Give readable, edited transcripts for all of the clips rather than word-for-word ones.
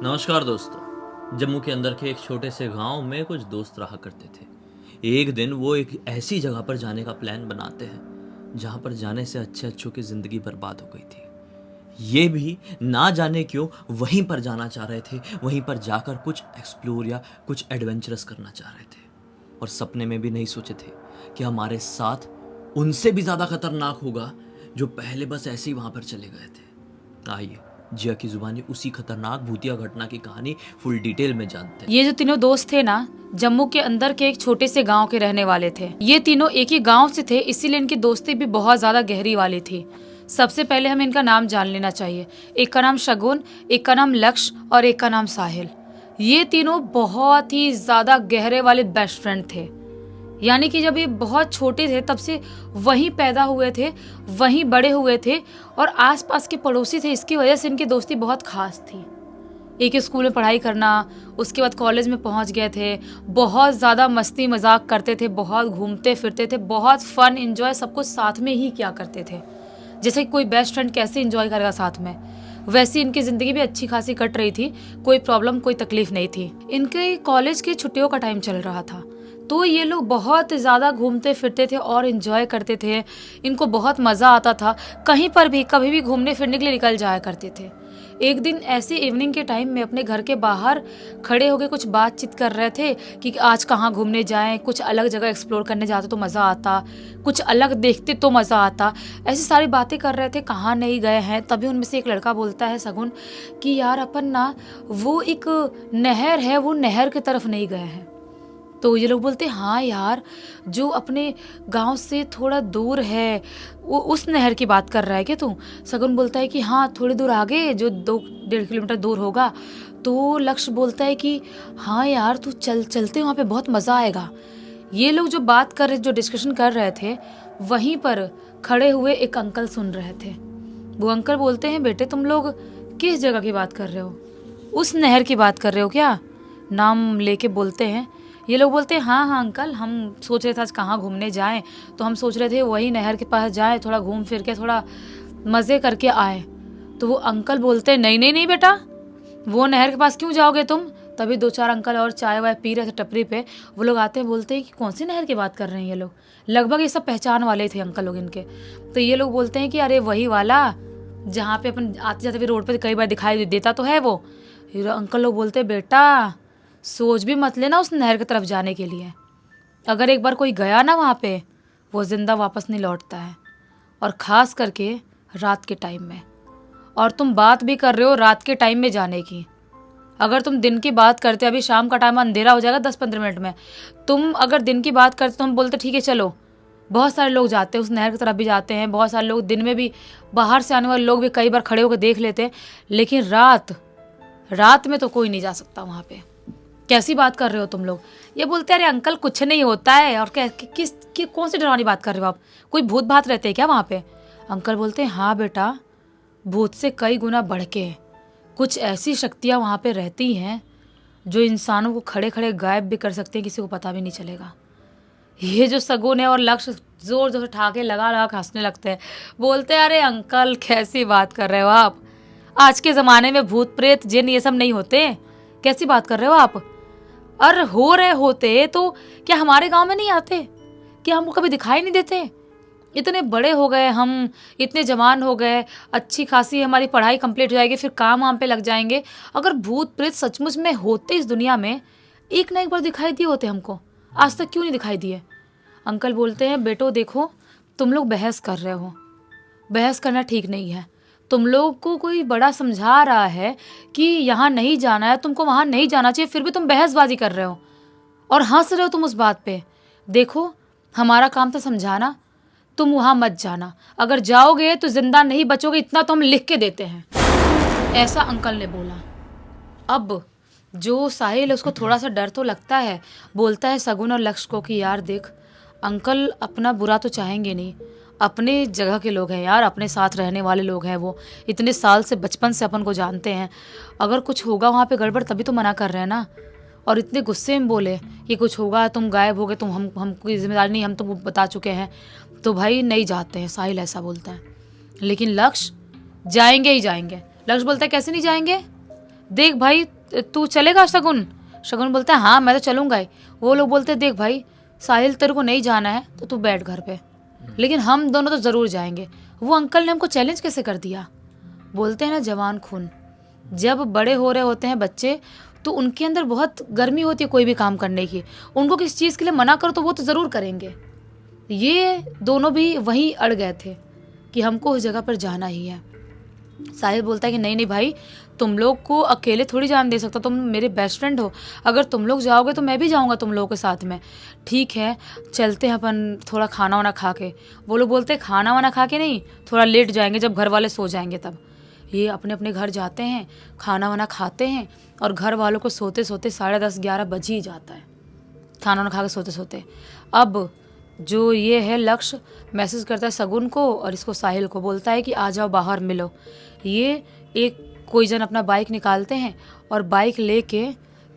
नमस्कार दोस्तों। जम्मू के अंदर के एक छोटे से गांव में कुछ दोस्त रहा करते थे। एक दिन वो एक ऐसी जगह पर जाने का प्लान बनाते हैं जहां पर जाने से अच्छे अच्छों की ज़िंदगी बर्बाद हो गई थी। ये भी ना जाने क्यों वहीं पर जाना चाह रहे थे, वहीं पर जाकर कुछ एक्सप्लोर या कुछ एडवेंचरस करना चाह रहे थे। और सपने में भी नहीं सोचे थे कि हमारे साथ उनसे भी ज़्यादा खतरनाक होगा जो पहले बस ऐसे ही वहाँ पर चले गए थे। आइए जिया की जुबानी उसी खतरनाक भूतिया घटना की कहानी फुल डिटेल में जानते हैं। ये जो तीनों दोस्त थे ना, जम्मू के अंदर के एक छोटे से गांव के रहने वाले थे। ये तीनों एक ही गांव से थे, इसीलिए इनकी दोस्ती भी बहुत ज्यादा गहरी वाली थी। सबसे पहले हमें इनका नाम जान लेना चाहिए। एक का नाम शगुन, एक का नाम लक्ष्य और एक का नाम साहिल। ये तीनों बहुत ही ज्यादा गहरे वाले बेस्ट फ्रेंड थे। यानी कि जब ये बहुत छोटे थे तब से वहीं पैदा हुए थे, वहीं बड़े हुए थे और आसपास के पड़ोसी थे। इसकी वजह से इनकी दोस्ती बहुत खास थी। एक ही स्कूल में पढ़ाई करना, उसके बाद कॉलेज में पहुंच गए थे। बहुत ज़्यादा मस्ती मजाक करते थे, बहुत घूमते फिरते थे, बहुत फन इंजॉय सब कुछ साथ में ही किया करते थे। जैसे कि कोई बेस्ट फ्रेंड कैसे इंजॉय करेगा साथ में, वैसी इनकी ज़िंदगी भी अच्छी खासी कट रही थी। कोई प्रॉब्लम, कोई तकलीफ नहीं थी। इनके कॉलेज की छुट्टियों का टाइम चल रहा था, तो ये लोग बहुत ज़्यादा घूमते फिरते थे और इन्जॉय करते थे। इनको बहुत मज़ा आता था। कहीं पर भी कभी भी घूमने फिरने के लिए निकल जाया करते थे। एक दिन ऐसे इवनिंग के टाइम में अपने घर के बाहर खड़े होकर कुछ बातचीत कर रहे थे कि आज कहाँ घूमने जाएं, कुछ अलग जगह एक्सप्लोर करने जाते तो मज़ा आता, कुछ अलग देखते तो मज़ा आता। ऐसी सारी बातें कर रहे थे, कहाँ नहीं गए हैं। तभी उनमें से एक लड़का बोलता है, सगुन, कि यार अपन ना वो एक नहर है, वो नहर की तरफ नहीं गए हैं। तो ये लोग बोलते हैं, हाँ यार, जो अपने गांव से थोड़ा दूर है, वो उस नहर की बात कर रहा है क्या तू? सगुन बोलता है कि हाँ, थोड़ी दूर आगे जो 2-1.5 किलोमीटर दूर होगा। तो लक्ष्य बोलता है कि हाँ यार, तू चलते वहाँ पे बहुत मज़ा आएगा। ये लोग जो बात कर रहे, जो डिस्कशन कर रहे थे, वहीं पर खड़े हुए एक अंकल सुन रहे थे। वो अंकल बोलते हैं, बेटे तुम लोग किस जगह की बात कर रहे हो? उस नहर की बात कर रहे हो क्या? नाम लेके बोलते हैं। ये लोग बोलते हैं, हाँ हाँ अंकल, हम सोच रहे थे आज कहाँ घूमने जाएं, तो हम सोच रहे थे वही नहर के पास जाएं, थोड़ा घूम फिर के थोड़ा मज़े करके आए। तो वो अंकल बोलते हैं, नहीं नहीं नहीं बेटा, वो नहर के पास क्यों जाओगे तुम? तभी 2-4 अंकल और चाय वाय पी रहे थे टपरी पे। वो लोग आते हैं, बोलते हैं कि कौन सी नहर की बात कर रहे हैं ये लोग। लगभग ये सब पहचान वाले थे अंकल लोग इनके। तो ये लोग बोलते हैं कि अरे वही वाला, जहाँ पे अपन आते जाते भी रोड पे कई बार दिखाई देता तो है वो। अंकल लोग बोलते हैं, बेटा सोच भी मत लेना उस नहर की तरफ जाने के लिए। अगर एक बार कोई गया ना वहाँ पे, वो जिंदा वापस नहीं लौटता है, और ख़ास करके रात के टाइम में। और तुम बात भी कर रहे हो रात के टाइम में जाने की। अगर तुम दिन की बात करते, अभी शाम का टाइम, अंधेरा हो जाएगा 10-15 मिनट में। तुम अगर दिन की बात करते तो हम बोलते ठीक है चलो। बहुत सारे लोग जाते हैं उस नहर की तरफ भी जाते हैं, बहुत सारे लोग दिन में भी, बाहर से आने वाले लोग भी कई बार खड़े होकर देख लेते हैं। लेकिन रात में तो कोई नहीं जा सकता वहाँ पे। कैसी बात कर रहे हो तुम लोग? ये बोलते हैं, अरे अंकल कुछ नहीं होता है। और कौन सी डरावनी बात कर रहे हो आप? कोई भूत भात रहते हैं क्या वहाँ पे? अंकल बोलते हैं, हाँ बेटा, भूत से कई गुना बढ़ के कुछ ऐसी शक्तियाँ वहाँ पे रहती हैं जो इंसानों को खड़े खड़े गायब भी कर सकते हैं, किसी को पता भी नहीं चलेगा। ये जो सगुन है और लक्ष्य जोर जोर से ठाके लगा हंसने लगते हैं। बोलते हैं, अरे अंकल कैसी बात कर रहे हो आप? आज के ज़माने में भूत प्रेत जिन ये सब नहीं होते। कैसी बात कर रहे हो आप? और हो रहे होते तो क्या हमारे गांव में नहीं आते? क्या हमको कभी दिखाई नहीं देते? इतने बड़े हो गए हम, इतने जवान हो गए, अच्छी खासी हमारी पढ़ाई कंप्लीट हो जाएगी, फिर काम वाम पे लग जाएंगे। अगर भूत प्रेत सचमुच में होते इस दुनिया में, एक ना एक बार दिखाई दिए होते हमको। आज तक क्यों नहीं दिखाई दिए? अंकल बोलते हैं, बेटो देखो, तुम लोग बहस कर रहे हो, बहस करना ठीक नहीं है। तुम लोग को कोई बड़ा समझा रहा है कि यहाँ नहीं जाना है, तुमको वहाँ नहीं जाना चाहिए, फिर भी तुम बहसबाजी कर रहे हो और हंस रहे हो तुम उस बात पे। देखो, हमारा काम था समझाना, तुम वहाँ मत जाना। अगर जाओगे तो जिंदा नहीं बचोगे, इतना तो हम लिख के देते हैं। ऐसा अंकल ने बोला। अब जो साहिल है उसको थोड़ा सा डर तो लगता है। बोलता है सगुन और लक्ष्य को कि यार देख, अंकल अपना बुरा तो चाहेंगे नहीं, अपने जगह के लोग हैं यार, अपने साथ रहने वाले लोग हैं, वो इतने साल से, बचपन से अपन को जानते हैं। अगर कुछ होगा वहाँ पे गड़बड़ तभी तो मना कर रहे हैं ना। और इतने गुस्से में बोले कि कुछ होगा, तुम गायब हो गए, तुम हमको जिम्मेदारी नहीं, हम तुमको बता चुके हैं। तो भाई नहीं जाते हैं, साहिल ऐसा बोलता है। लेकिन लक्ष्य, जाएंगे ही जाएंगे। लक्ष्य बोलता है, कैसे नहीं जाएंगे? देख भाई तू चलेगा शगुन? शगुन बोलता है हाँ मैं तो चलूंगा ही। वो लोग बोलते हैं देख भाई साहिल तेरे को नहीं जाना है तो तू बैठ घर पे, लेकिन हम दोनों तो ज़रूर जाएंगे। वो अंकल ने हमको चैलेंज कैसे कर दिया। बोलते हैं ना जवान खून, जब बड़े हो रहे होते हैं बच्चे तो उनके अंदर बहुत गर्मी होती है कोई भी काम करने की। उनको किस चीज़ के लिए मना करो तो वो तो ज़रूर करेंगे। ये दोनों भी वहीं अड़ गए थे कि हमको उस जगह पर जाना ही है। साहिल बोलता है कि नहीं नहीं भाई, तुम लोग को अकेले थोड़ी जान दे सकता, तुम मेरे बेस्ट फ्रेंड हो, अगर तुम लोग जाओगे तो मैं भी जाऊंगा तुम लोगों के साथ में। ठीक है चलते हैं अपन थोड़ा खाना वाना खा के। वो लोग बोलते हैं खाना वाना खा के नहीं, थोड़ा लेट जाएंगे जब घर वाले सो जाएंगे तब। ये अपने अपने घर जाते हैं, खाना वाना खाते हैं और घर वालों को सोते सोते 10:30-11 बज ही जाता है, खाना वाना खा के सोते सोते। अब जो ये है लक्ष्य मैसेज करता है शगुन को और इसको साहिल को, बोलता है कि आ जाओ बाहर मिलो। ये एक कोई जन अपना बाइक निकालते हैं और बाइक लेके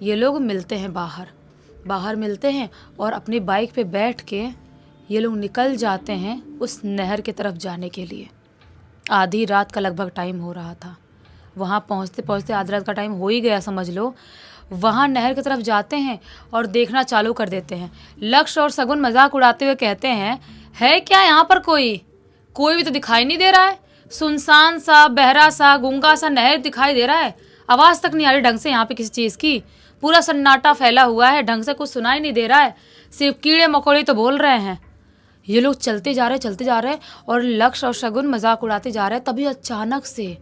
ये लोग मिलते हैं बाहर मिलते हैं और अपनी बाइक पे बैठ के ये लोग निकल जाते हैं उस नहर की तरफ जाने के लिए। आधी रात का लगभग टाइम हो रहा था, वहाँ पहुँचते पहुँचते आधी रात का टाइम हो ही गया समझ लो। वहाँ नहर की तरफ जाते हैं और देखना चालू कर देते हैं। लक्ष्य और शगुन मजाक उड़ाते हुए कहते हैं है क्या यहाँ पर कोई भी तो दिखाई नहीं दे रहा है, सुनसान सा बहरा सा गूंगा सा नहर दिखाई दे रहा है, आवाज़ तक नहीं आ रही ढंग से यहाँ पे किसी चीज़ की, पूरा सन्नाटा फैला हुआ है, ढंग से कुछ सुनाई नहीं दे रहा है, सिर्फ कीड़े मकोड़े तो बोल रहे हैं। ये लोग चलते जा रहे हैं और लक्ष्य और शगुन मजाक उड़ाते जा रहे हैं। तभी अचानक से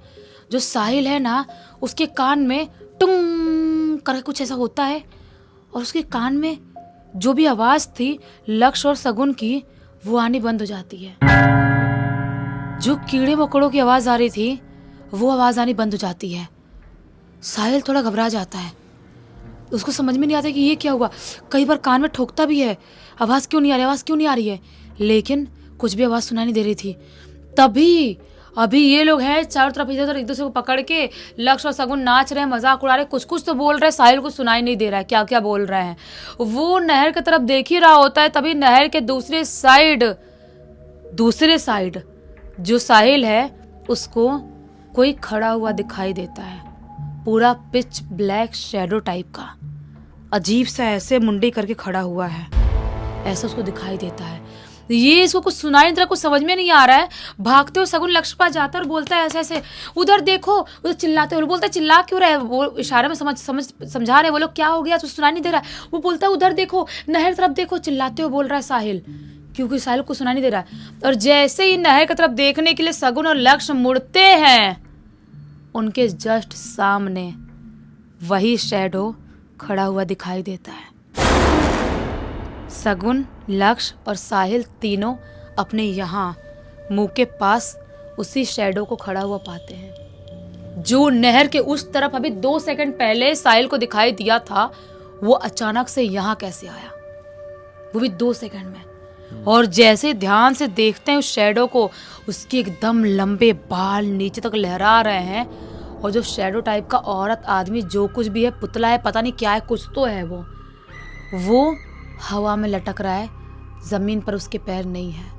जो साहिल है ना उसके कान में टुंग कर कुछ ऐसा होता है और उसके कान में जो भी आवाज़ थी लक्ष्य और शगुन की वो आनी बंद हो जाती है। जो कीड़े मकोड़ों की आवाज़ आ रही थी वो आवाज़ आनी बंद हो जाती है। साहिल थोड़ा घबरा जाता है, उसको समझ में नहीं आता कि ये क्या हुआ। कई बार कान में ठोकता भी है, आवाज़ क्यों नहीं आ रही है, लेकिन कुछ भी आवाज़ सुनाई नहीं दे रही थी। तभी अभी ये लोग हैं चारों तरफ इधर उधर एक दूसरे को पकड़ के लक्ष्य और शगुन नाच रहे हैं, मजाक उड़ा रहे हैं, कुछ तो बोल रहे हैं, साहिल को सुनाई नहीं दे रहा है क्या क्या बोल रहे हैं। वो नहर की तरफ देख ही रहा होता है, तभी नहर के दूसरे साइड जो साहिल है उसको कोई खड़ा हुआ दिखाई देता है, पूरा पिच ब्लैक शैडो टाइप का, अजीब सा ऐसे मुंडी करके खड़ा हुआ है, ऐसा उसको दिखाई देता है। ये इसको कुछ सुनाई नहीं दे रहा, कुछ समझ में नहीं आ रहा है। भागते हुए शगुन लक्ष्य पास जाता है और बोलता है ऐसे उधर देखो, उधर चिल्लाते हुए बोलता है चिल्ला क्यों रहा है, वो इशारे में समझा रहे हैं वो लोग क्या हो गया तो सुनाई नहीं दे रहा है। वो बोलता है उधर देखो नहर तरफ देखो, चिल्लाते हुए बोल रहा है साहिल, क्योंकि साहिल को सुनाई नहीं दे रहा है। और जैसे ही नहर की तरफ देखने के लिए शगुन और लक्ष्य मुड़ते हैं, उनके जस्ट सामने वही शैडो खड़ा हुआ दिखाई देता है। शगुन, लक्ष्य और साहिल तीनों अपने यहाँ मुंह के पास उसी शैडो को खड़ा हुआ पाते हैं जो नहर के उस तरफ अभी 2 सेकंड पहले साहिल को दिखाई दिया था। वो अचानक से यहाँ कैसे आया, वो भी 2 सेकंड में। और जैसे ध्यान से देखते हैं उस शैडो को, उसके एकदम लंबे बाल नीचे तक लहरा रहे हैं और जो शैडो टाइप का औरत आदमी जो कुछ भी है, पुतला है पता नहीं क्या है, कुछ तो है, वो हवा में लटक रहा है, जमीन पर उसके पैर नहीं है,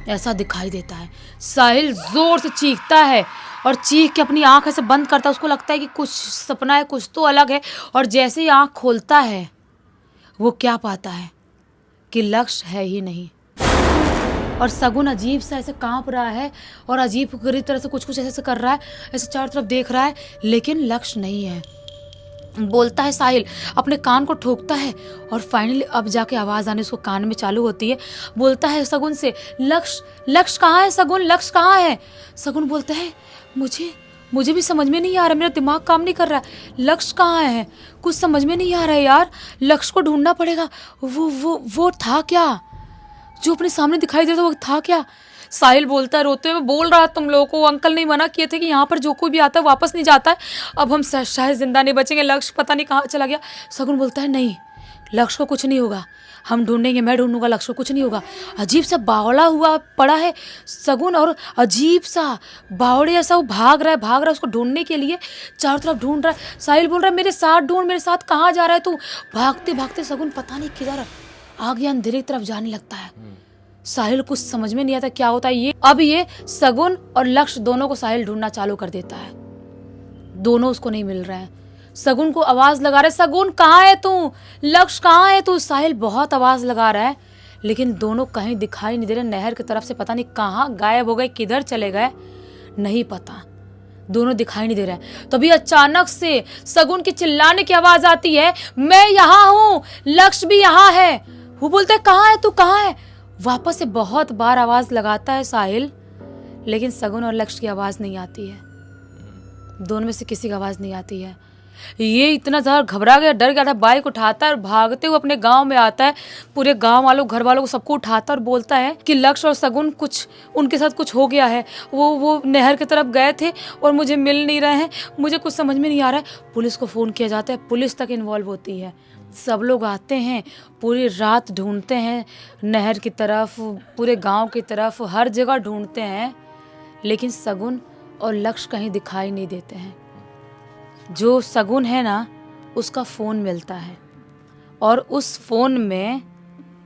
ऐसा दिखाई देता है। साहिल जोर से चीखता है और चीख के अपनी आंख ऐसे बंद करता है, उसको लगता है कि कुछ सपना है, कुछ तो अलग है। और जैसे ही आंख खोलता है वो क्या पाता है कि लक्ष्य है ही नहीं। और शगुन अजीब सा ऐसे कांप रहा है और अजीब गरीब तरह से कुछ ऐसे कर रहा है, ऐसे चारों तरफ देख रहा है, लेकिन लक्ष्य नहीं है। बोलता है साहिल, अपने कान को ठोकता है और फाइनली अब जाके आवाज़ आने उसको कान में चालू होती है। बोलता है शगुन से, लक्ष्य कहाँ है शगुन, लक्ष्य कहाँ है। शगुन बोलता है मुझे भी समझ में नहीं आ रहा, मेरा दिमाग काम नहीं कर रहा है, लक्ष्य कहाँ है, कुछ समझ में नहीं आ रहा है यार, लक्ष्य को ढूंढना पड़ेगा। वो था क्या जो अपने सामने दिखाई दे रहा था, वो था क्या। साहिल बोलता है रोते हुए, बोल रहा तुम लोगों को अंकल नहीं मना किए थे कि यहाँ पर जो कोई भी आता है वापस नहीं जाता है, अब हम शायद जिंदा नहीं बचेंगे, लक्ष्य पता नहीं कहाँ चला गया। शगुन बोलता है नहीं, लक्ष्य को कुछ नहीं होगा, हम ढूंढेंगे, मैं ढूंढूंगा, लक्ष्य को कुछ नहीं होगा। अजीब सा बावड़ा हुआ पड़ा है शगुन और अजीब सा बावड़े जैसा वो भाग रहा है उसको ढूंढने के लिए, चारों तरफ ढूंढ रहा है। साहिल बोल रहा है मेरे साथ ढूंढ, मेरे साथ कहाँ जा रहा है तू। भागते भागते शगुन पता नहीं किधर आगे अंधेरे की तरफ जाने लगता है। साहिल कुछ समझ में नहीं आता क्या होता है ये। अब ये शगुन और लक्ष्य दोनों को साहिल ढूंढना चालू कर देता है। दोनों उसको नहीं मिल रहे हैं। सगुन को आवाज लगा रहे, सगुन कहाँ है तू, लक्ष्य कहाँ है तू। साहिल बहुत आवाज लगा रहा है, लेकिन दोनों कहीं दिखाई नहीं दे रहे। नहर की तरफ से पता नहीं कहाँ गायब हो गए, किधर चले गए नहीं पता, दोनों दिखाई नहीं दे रहे। तभी अचानक से सगुन की चिल्लाने की आवाज आती है, मैं यहाँ हूँ, लक्ष्य भी यहाँ है। वो बोलता है कहाँ है तू, कहाँ है। वापस से बहुत बार आवाज लगाता है साहिल, लेकिन सगुन और लक्ष्य की आवाज नहीं आती है, दोनों में से किसी की आवाज नहीं आती है। ये इतना ज़्यादा घबरा गया, डर गया था, बाइक उठाता है और भागते हुए अपने गांव में आता है। पूरे गांव वालों, घर वालों को सबको उठाता है और बोलता है कि लक्ष्य और सगुन कुछ उनके साथ कुछ हो गया है, वो नहर की तरफ गए थे और मुझे मिल नहीं रहे हैं, मुझे कुछ समझ में नहीं आ रहा है। पुलिस को फ़ोन किया जाता है, पुलिस तक इन्वॉल्व होती है, सब लोग आते हैं, पूरी रात ढूंढते हैं नहर की तरफ, पूरे गाँव की तरफ, हर जगह ढूंढते हैं, लेकिन सगुन और लक्ष्य कहीं दिखाई नहीं देते हैं। जो सगुन है ना, उसका फ़ोन मिलता है और उस फ़ोन में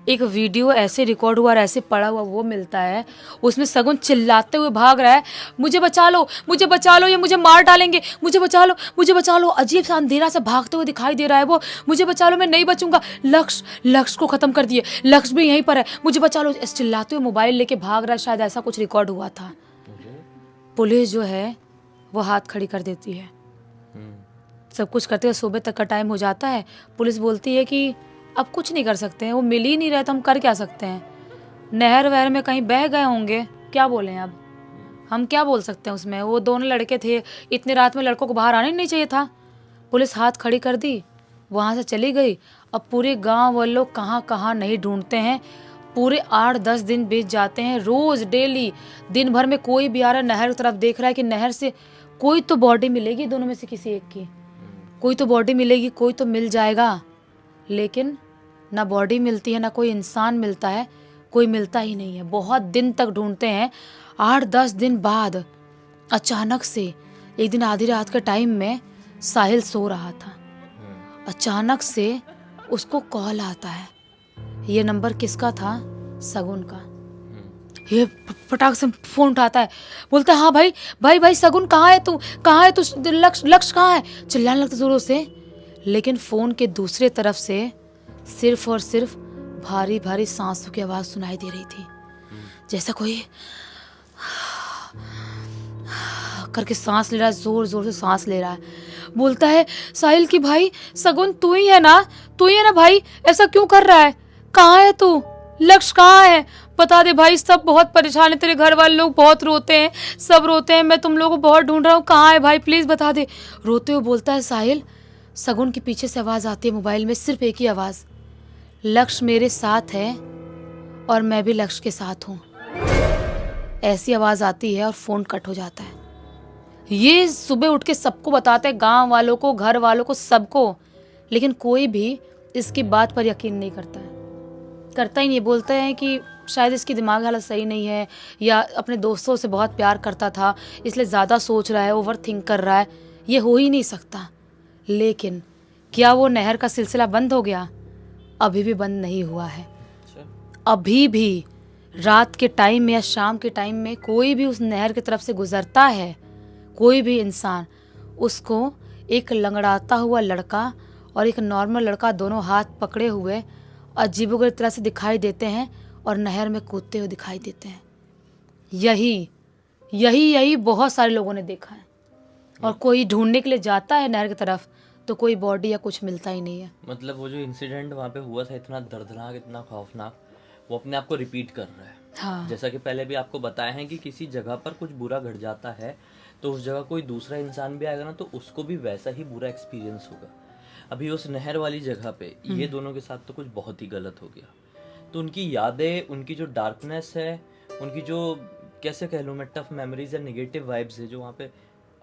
एक वीडियो ऐसे रिकॉर्ड हुआ और ऐसे पड़ा हुआ वो मिलता है। उसमें सगुन चिल्लाते हुए भाग रहा है, मुझे बचा लो, मुझे बचा लो, ये मुझे मार डालेंगे, मुझे बचा लो, मुझे बचा लो। अजीब सा अंधेरा से भागते हुए दिखाई दे रहा है वो, मुझे बचा लो, मैं नहीं बचूंगा, लक्ष्य को ख़त्म कर दिए, लक्ष्य भी यहीं पर है, मुझे बचा लो। चिल्लाते हुए मोबाइल लेके भाग रहा है, शायद ऐसा कुछ रिकॉर्ड हुआ था। पुलिस जो है वो हाथ खड़ी कर देती है, सब कुछ करते हुए सुबह तक का टाइम हो जाता है। पुलिस बोलती है कि अब कुछ नहीं कर सकते हैं, वो मिल ही नहीं रहे तो हम कर क्या सकते हैं, नहर वहर में कहीं बह गए होंगे, क्या बोलें अब, हम क्या बोल सकते हैं उसमें। वो दोनों लड़के थे, इतनी रात में लड़कों को बाहर आने नहीं चाहिए था। पुलिस हाथ खड़ी कर दी, वहाँ से चली गई। अब पूरे गाँव वाले लोग कहाँ कहाँ नहीं ढूंढते हैं, पूरे 8-10 दिन बीत जाते हैं, रोज़ डेली दिन भर में कोई भी आ रहा है नहर की तरफ, देख रहा है कि नहर से कोई तो बॉडी मिलेगी, दोनों में से किसी एक की कोई तो बॉडी मिलेगी, कोई तो मिल जाएगा। लेकिन ना बॉडी मिलती है, ना कोई इंसान मिलता है, कोई मिलता ही नहीं है। बहुत दिन तक ढूंढते हैं। 8-10 दिन बाद अचानक से एक दिन आधी रात के टाइम में साहिल सो रहा था, अचानक से उसको कॉल आता है। ये नंबर किसका था, सगुन का। ये फटाक से फोन उठाता है, बोलता है हाँ भाई भाई भाई, सगुन कहाँ है तू, कहाँ है तू, लक्ष्य कहाँ है, चिल्लाने लगता जोरों से। लेकिन फ़ोन के दूसरे तरफ से सिर्फ और सिर्फ भारी भारी सांसों की आवाज़ सुनाई दे रही थी, जैसा कोई करके सांस ले रहा है, जोर जोर से सांस ले रहा है। बोलता है साहिल की भाई, सगुन तू ही है ना, तू ही है ना भाई, ऐसा क्यों कर रहा है, कहाँ है तू, लक्ष्य कहाँ है, बता दे भाई, सब बहुत परेशान है, तेरे घर वाले लोग बहुत रोते हैं, सब रोते हैं, मैं तुम लोगों को बहुत ढूंढ रहा हूँ, कहाँ है भाई, प्लीज़ बता दे। रोते हुए बोलता है साहिल। सगुन के पीछे से आवाज़ आती है मोबाइल में, सिर्फ एक ही आवाज़, लक्ष्य मेरे साथ है और मैं भी लक्ष्य के साथ हूँ। ऐसी आवाज़ आती है और फ़ोन कट हो जाता है। ये सुबह उठ के सबको बताते हैं, गाँव वालों को, घर वालों को, सबको, लेकिन कोई भी इसकी बात पर यकीन नहीं करता है, करता ही नहीं। बोलते हैं कि शायद इसकी दिमाग हालत सही नहीं है, या अपने दोस्तों से बहुत प्यार करता था इसलिए ज़्यादा सोच रहा है, ओवर थिंक कर रहा है, ये हो ही नहीं सकता। लेकिन क्या वो नहर का सिलसिला बंद हो गया? अभी भी बंद नहीं हुआ है। अभी भी रात के टाइम में या शाम के टाइम में कोई भी उस नहर की तरफ से गुजरता है, कोई भी इंसान, उसको एक लंगड़ाता हुआ लड़का और एक नॉर्मल लड़का दोनों हाथ पकड़े हुए अजीबोगरीब तरह से दिखाई देते हैं और नहर में कूदते हुए दिखाई देते हैं। यही बहुत सारे लोगों ने देखा है। और कोई ढूंढने के लिए जाता है नहर की तरफ तो कोई बॉडी या कुछ मिलता ही नहीं है। मतलब वो जो इंसिडेंट वहाँ पे हुआ था, इतना दर्दनाक, इतना खौफनाक, वो अपने आप को रिपीट कर रहा है। हाँ। जैसा कि पहले भी आपको बताया है कि किसी जगह पर कुछ बुरा घट जाता है तो उस जगह कोई दूसरा इंसान भी आएगा ना, तो उसको भी वैसा ही बुरा एक्सपीरियंस होगा। अभी उस नहर वाली जगह पे ये दोनों के साथ तो कुछ बहुत ही गलत हो गया। तो उनकी यादें, उनकी जो डार्कनेस है, उनकी जो कैसे कह लूँ मैं, टफ मेमोरीज या नेगेटिव वाइब्स है जो वहाँ पे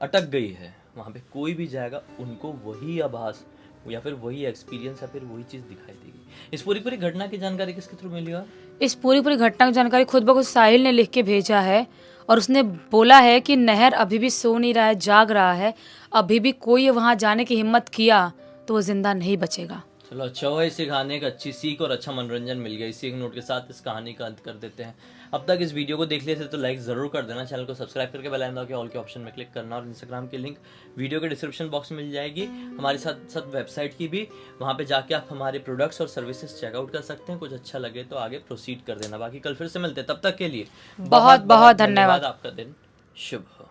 अटक गई है, वहाँ पे कोई भी जाएगा उनको वही आभास या फिर वही एक्सपीरियंस या फिर वही चीज़ दिखाई देगी। इस पूरी घटना की जानकारी किसके थ्रू मिली? और इस पूरी घटना की जानकारी खुद ब खुद साहिल ने लिख के भेजा है और उसने बोला है कि नहर अभी भी सो नहीं रहा है, जाग रहा है। अभी भी कोई वहाँ जाने की हिम्मत किया तो वो जिंदा नहीं बचेगा। चलो अच्छा हुआ, इस कहानी एक अच्छी सीख और अच्छा मनोरंजन मिल गया। इसी एक नोट के साथ इस कहानी का अंत कर देते हैं। अब तक इस वीडियो को देख लिए थे तो लाइक ज़रूर कर देना, चैनल को सब्सक्राइब करके बेल आइकन दबा के ऑल के ऑप्शन में क्लिक करना, और इंस्टाग्राम की लिंक वीडियो के डिस्क्रिप्शन बॉक्स में मिल जाएगी, हमारे साथ साथ वेबसाइट की भी, वहाँ पे जाके आप हमारे प्रोडक्ट्स और सर्विसेज चेकआउट कर सकते हैं। कुछ अच्छा लगे तो आगे प्रोसीड कर देना। बाकी कल फिर से मिलते हैं, तब तक के लिए बहुत बहुत धन्यवाद। आपका दिन शुभ हो।